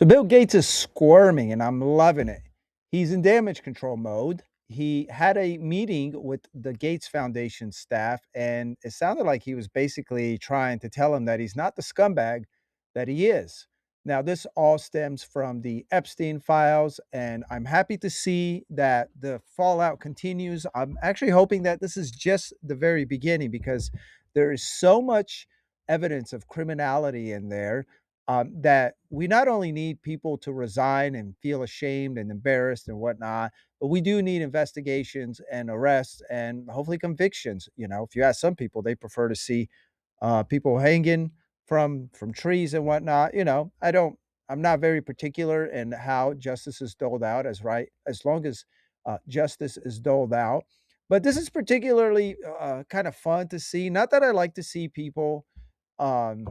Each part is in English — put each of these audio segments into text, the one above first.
So Bill Gates is squirming and I'm loving it. He's in damage control mode. He had a meeting with the Gates Foundation staff, and it sounded like he was basically trying to tell him that he's not the scumbag that he is. Now, this all stems from the Epstein files, and I'm happy to see that the fallout continues. I'm actually hoping that this is just the very beginning because there is so much evidence of criminality in there that we not only need people to resign and feel ashamed and embarrassed and whatnot, but we do need investigations and arrests and hopefully convictions. You know, if you ask some people, they prefer to see people hanging from trees and whatnot. You know, I'm not very particular in how justice is doled out, as long as justice is doled out. But this is particularly kind of fun to see. Not that I like to see people um,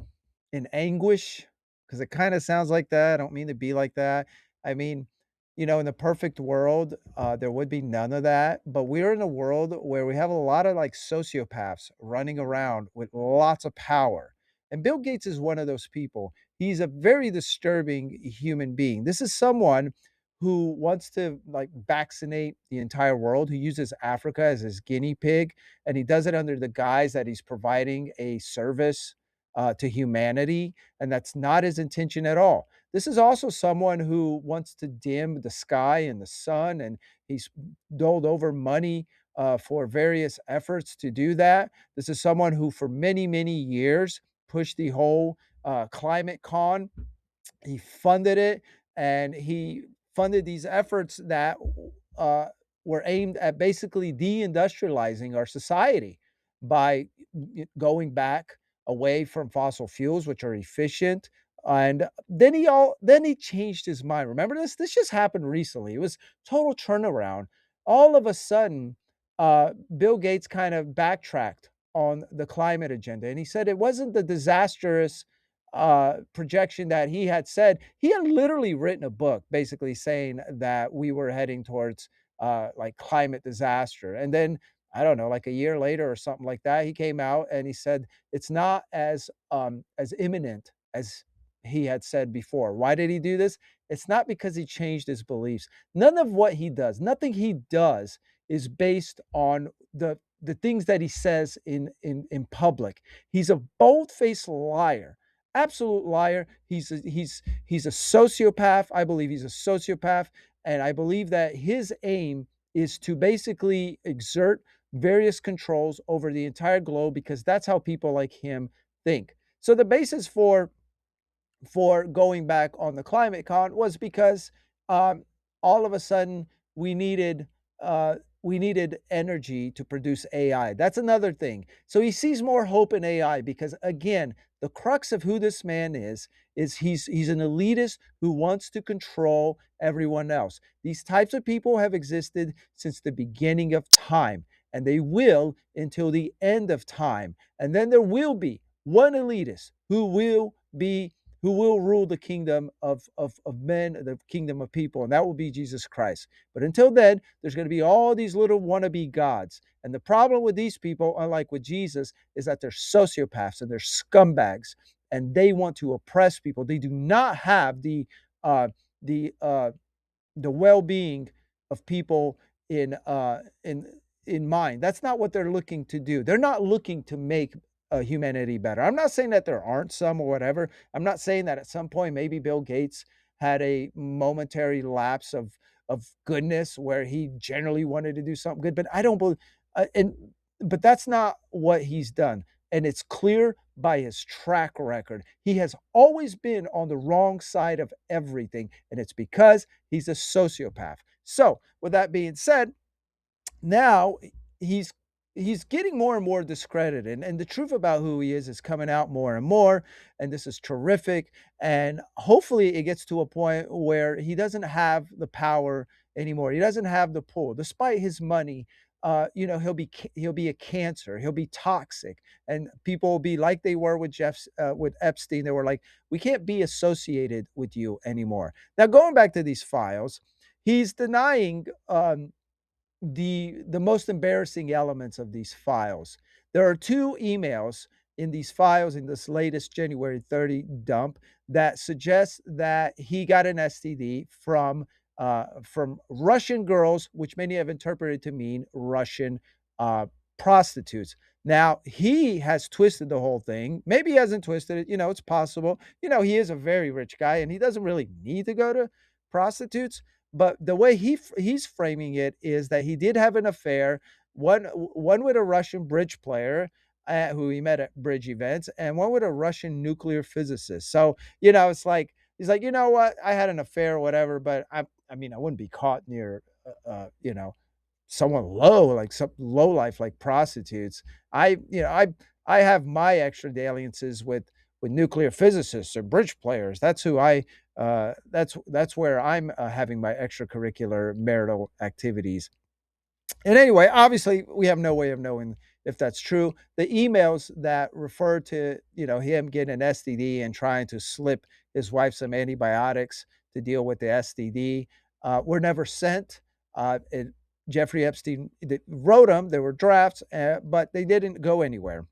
in anguish, because it kind of sounds like that. I don't mean to be like that. I mean, you know, in the perfect world, there would be none of that. But we're in a world where we have a lot of like sociopaths running around with lots of power. And Bill Gates is one of those people. He's a very disturbing human being. This is someone who wants to like vaccinate the entire world, who uses Africa as his guinea pig, and he does it under the guise that he's providing a service to humanity, and that's not his intention at all. This is also someone who wants to dim the sky and the sun, and he's doled over money for various efforts to do that. This is someone who, for many, many years, pushed the whole climate con. He funded it, and he funded these efforts that uh, were aimed at basically deindustrializing our society by going back away from fossil fuels, which are efficient. And then he changed his mind. Remember this? This just happened recently. It was total turnaround. All of a sudden, Bill Gates kind of backtracked on the climate agenda, and he said it wasn't the disastrous projection that he had said. He had literally written a book basically saying that we were heading towards like climate disaster. And then I don't know, like a year later or something like that, he came out and he said it's not as imminent as he had said before. Why did he do this? It's not because he changed his beliefs. None of what he does, nothing he does is based on the things that he says in public. He's a bold-faced liar, absolute liar. He's a sociopath. I believe he's a sociopath, and I believe that his aim is to basically exert various controls over the entire globe because that's how people like him think. So the basis for going back on the climate con was because um, all of a sudden we needed uh, we needed energy to produce AI. That's another thing. So he sees more hope in AI because again, the crux of who this man is he's an elitist who wants to control everyone else. These types of people have existed since the beginning of time, and they will until the end of time. And then there will be one elitist who will rule the kingdom of men, the kingdom of people, and that will be Jesus Christ. But until then, there's going to be all these little wannabe gods. And the problem with these people, unlike with Jesus, is that they're sociopaths and they're scumbags, and they want to oppress people. They do not have uh, the uh, the well-being of people in uh, in in mind. That's not what they're looking to do. They're not looking to make humanity better. I'm not saying that there aren't some or whatever. I'm not saying that at some point maybe Bill Gates had a momentary lapse of goodness where he generally wanted to do something good, but I don't believe and but that's not what he's done. And it's clear by his track record. He has always been on the wrong side of everything, and it's because he's a sociopath. So, with that being said, now he's he's getting more and more discredited, and the truth about who he is coming out more and more, and this is terrific. And hopefully it gets to a point where he doesn't have the power anymore. He doesn't have the pull despite his money. You know, he'll be a cancer, he'll be toxic, and people will be like they were with with Epstein. They were like, we can't be associated with you anymore. Now, going back to these files, he's denying the most embarrassing elements of these files. There are two emails in these files in this latest January 30 dump that suggests that he got an STD from Russian girls, which many have interpreted to mean Russian uh, prostitutes. Now, he has twisted the whole thing. Maybe he hasn't twisted it. It's possible. He is a very rich guy and he doesn't really need to go to prostitutes. But the way he's framing it is that he did have an affair, one with a Russian bridge player who he met at bridge events, and one with a Russian nuclear physicist. So, it's like he's like, you know what, I had an affair, or whatever, but I mean, I wouldn't be caught near, someone low, like some low life like prostitutes. I have my extra dalliances with nuclear physicists or bridge players. That's who I that's where I'm having my extracurricular marital activities. And anyway, obviously, we have no way of knowing if that's true. The emails that refer to him getting an STD and trying to slip his wife some antibiotics to deal with the STD were never sent. Jeffrey Epstein wrote them; they were drafts, but they didn't go anywhere.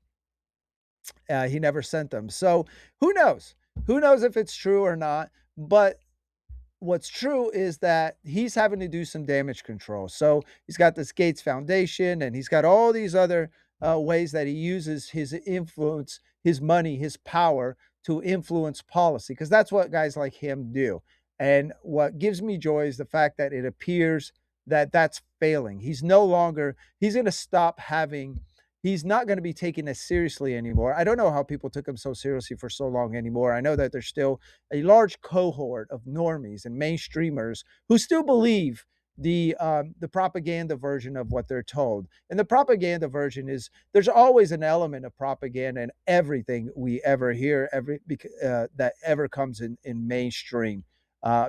He never sent them. So who knows? Who knows if it's true or not? But what's true is that he's having to do some damage control. So he's got this Gates Foundation, and he's got all these other ways that he uses his influence, his money, his power to influence policy, because that's what guys like him do. And what gives me joy is the fact that it appears that that's failing. He's going to stop having, he's not going to be taken as seriously anymore. I don't know how people took him so seriously for so long anymore. I know that there's still a large cohort of normies and mainstreamers who still believe the propaganda version of what they're told. And the propaganda version is, there's always an element of propaganda in everything we ever hear, that ever comes in mainstream,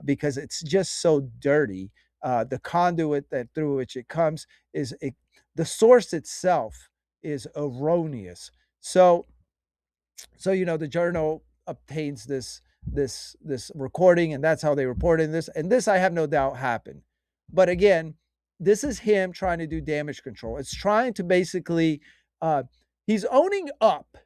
because it's just so dirty. The conduit that through which it comes the source itself is erroneous. So the journal obtains this recording, and that's how they reported this. And this, I have no doubt, happened. But again, this is him trying to do damage control. It's trying to basically, he's owning up.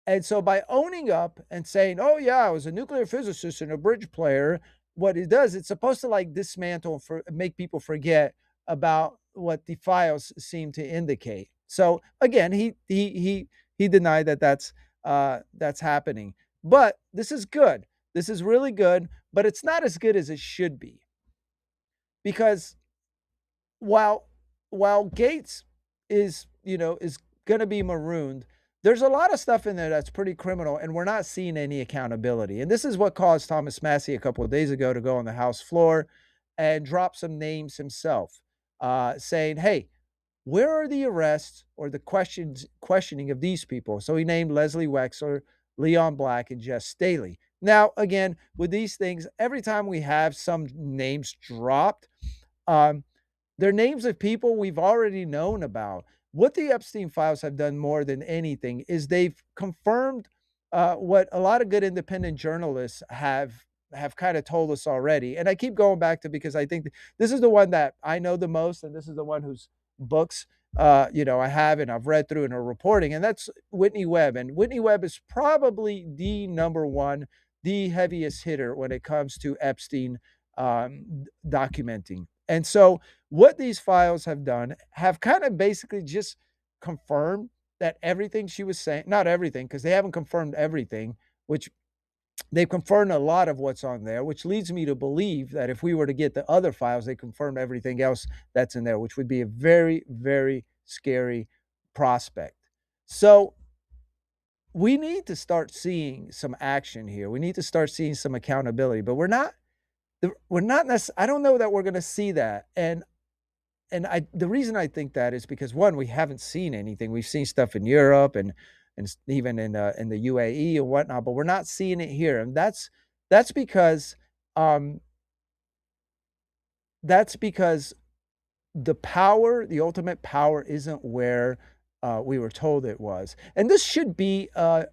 And so by owning up and saying, "Oh yeah, I was a nuclear physicist and a bridge player," what it does, it's supposed to like dismantle for make people forget about what the files seem to indicate. So again, he denied that that's happening. But this is good. This is really good, but it's not as good as it should be, because while while Gates is going to be marooned, there's a lot of stuff in there that's pretty criminal, and we're not seeing any accountability. And this is what caused Thomas Massey a couple of days ago to go on the House floor and drop some names himself, saying, "Hey, where are the arrests or the questioning of these people?" So he named Leslie Wexler, Leon Black, and Jess Staley. Now, again, with these things, every time we have some names dropped, um, they're names of people we've already known about. What the Epstein files have done more than anything is they've confirmed what a lot of good independent journalists have kind of told us already. And I keep going back to, because I think this is the one that I know the most, and this is the one whose books I have and I've read through in her reporting, and that's Whitney Webb. And Whitney Webb is probably the number one, the heaviest hitter when it comes to Epstein documenting. And so what these files have done have kind of basically just confirmed that everything she was saying, not everything, because they haven't confirmed everything, which they've confirmed a lot of what's on there, which leads me to believe that if we were to get the other files, they confirm everything else that's in there, which would be a very, very scary prospect. So we need to start seeing some action here. We need to start seeing some accountability, but we're not I don't know that we're going to see that. And the reason I think that is because, one, we haven't seen anything. We've seen stuff in Europe and even in the UAE and whatnot, but we're not seeing it here. And that's because um that's because the ultimate power isn't where we were told it was. And this should be an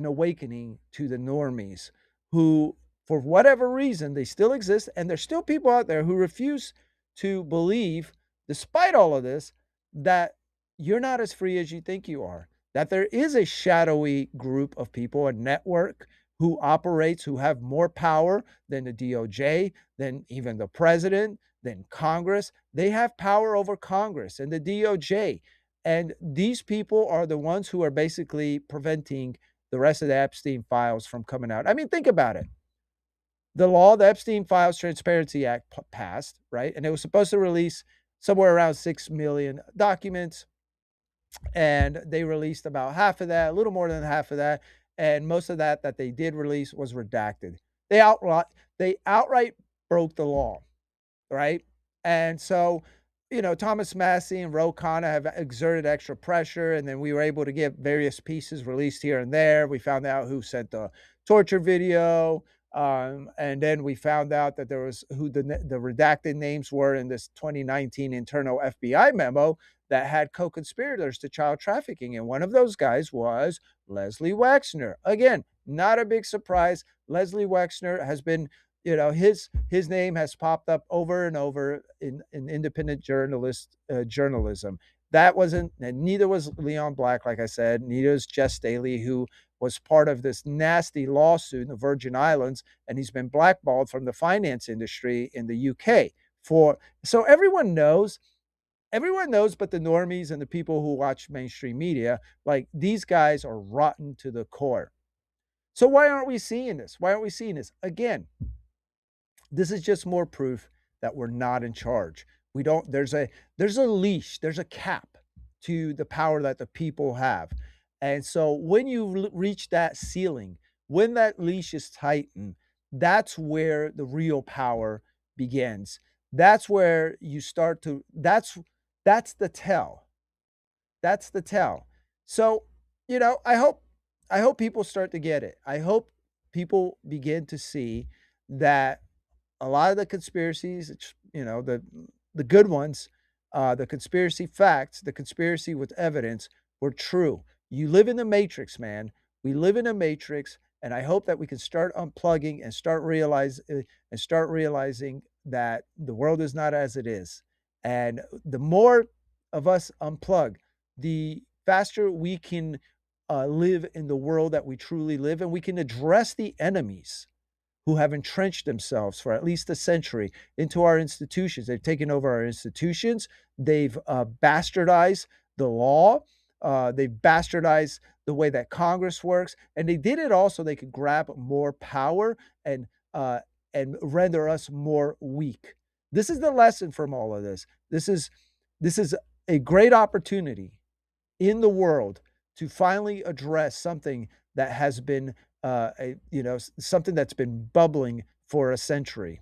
awakening to the normies who, for whatever reason, they still exist. And there's still people out there who refuse to believe, despite all of this, that you're not as free as you think you are. That there is a shadowy group of people, a network, who operates, who have more power than the DOJ, than even the president, than Congress. They have power over Congress and the DOJ. And these people are the ones who are basically preventing the rest of the Epstein files from coming out. I mean, think about it. The law, the Epstein Files Transparency Act passed, right? And it was supposed to release somewhere around 6 million documents. And they released about half of that, a little more than half of that. And most of that they did release was redacted. They outright, they outright broke the law, right? And so, Thomas Massey and Ro Khanna have exerted extra pressure, and then we were able to get various pieces released here and there. We found out who sent the torture video, and then we found out that there was who the redacted names were in this 2019 internal FBI memo that had co-conspirators to child trafficking, and one of those guys was Leslie Wexner. Again, not a big surprise. Leslie Wexner has been his name has popped up over and over in independent journalism. That wasn't, and neither was Leon Black, like I said, neither is Jess Staley, who was part of this nasty lawsuit in the Virgin Islands, and he's been blackballed from the finance industry in the UK. For so everyone knows, but the normies and the people who watch mainstream media, like these guys are rotten to the core. So why aren't we seeing this? Why aren't we seeing this again? This is just more proof that we're not in charge. We don't there's a leash, there's a cap to the power that the people have. And so when you reach that ceiling, when that leash is tightened, that's where the real power begins. That's where you start to that's the tell. That's the tell. So, I hope people start to get it. I hope people begin to see that a lot of the conspiracies, the good ones, the conspiracy facts, the conspiracy with evidence were true. You live in the matrix, man. We live in a matrix, and I hope that we can start unplugging and start realizing that the world is not as it is. And the more of us unplug, the faster we can live in the world that we truly live, and we can address the enemies who have entrenched themselves for at least a century into our institutions. They've taken over our institutions. They've bastardized the law. They've bastardized the way that Congress works, and they did it all so they could grab more power uh, and render us more weak. This is the lesson from all of this. This is a great opportunity in the world to finally address something that has been something that's been bubbling for a century.